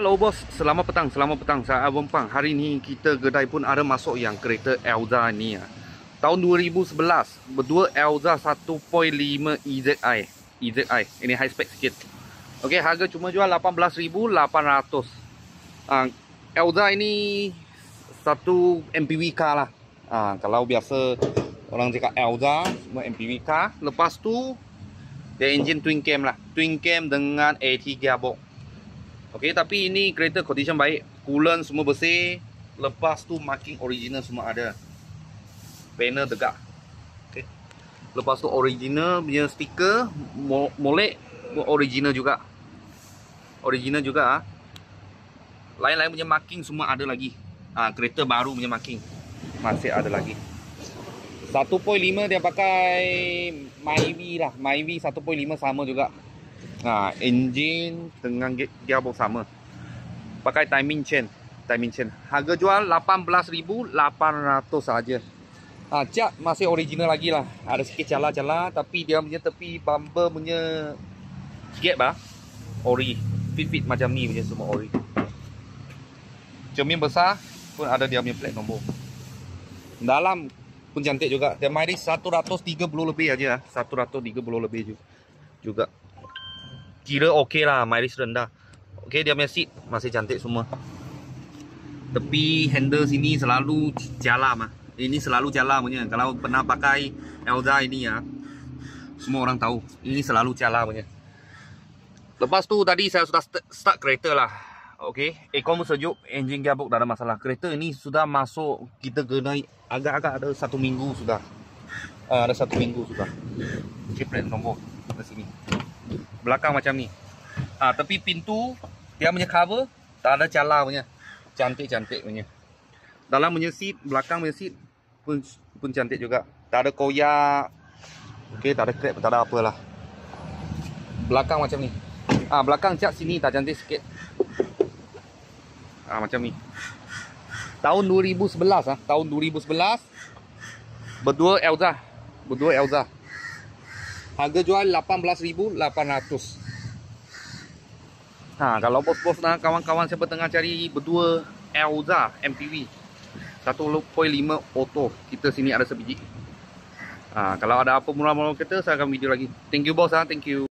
Halo bos, selamat petang. Saya Abang Pang. Hari ni kita kedai pun ada masuk yang kereta Elza ni ya. Tahun 2011, berdua Elza 1.5 EZI. Ini high spec sikit. Okey, harga cuma jual 18,800. Elza ini satu MPV car lah. Kalau biasa orang cakap Elza, semua MPV car. Lepas tu dia engine twin cam lah. Twin cam dengan AT gearbox. Okey, tapi ini kereta condition baik. Coolant semua bersih. Lepas tu marking original semua ada. Panel tegak. Okey. Lepas tu original punya stiker, molek original juga. Original juga Lain-lain punya marking semua ada lagi. Kereta baru punya marking masih ada lagi. 1.5 dia pakai Myvi lah. Myvi 1.5 sama juga. Engine dengan gearbox sama. Pakai timing chain. Harga jual 18,800 saja. Cat masih original lagi lah. Ada sikit cala-cala, tapi dia punya tepi bumper punya gap ori. Fit macam ni punya semua ori. Cermin besar pun ada dia punya plate nombor. Dalam pun cantik juga. Dia mileage 130 lebih aja. 130 lebih juga. Kira okey lah, mileage rendah. Okey, dia punya seat masih cantik semua. Tepi handle sini selalu jala Ini selalu jala punya. Kalau pernah pakai Elza ini semua orang tahu. Ini selalu jala punya. Lepas tu tadi saya sudah start kereta lah. Okey, aircon sejuk, engine gearbox tak ada masalah. Kereta ini sudah masuk kita kedai agak-agak ada 1 minggu sudah. Ada 1 minggu sudah. Plate nombor di sini. Belakang macam ni. Tapi pintu dia punya cover tak ada cala punya. Cantik punya. Dalam punya seat, belakang punya seat pun cantik juga. Tak ada koyak. Okey, tak ada crack, tak ada apalah. Belakang macam ni. Belakang cat sini tak cantik sikit. Macam ni. Tahun 2011 tahun 2011 berdua Elza. Harga jual 18,800. Kalau bos-bos kawan-kawan siapa tengah cari berdua Elza MPV 1.5 auto, kita sini ada sebiji. Kalau ada apa mula-mula kita, saya akan video lagi. Thank you bos, thank you.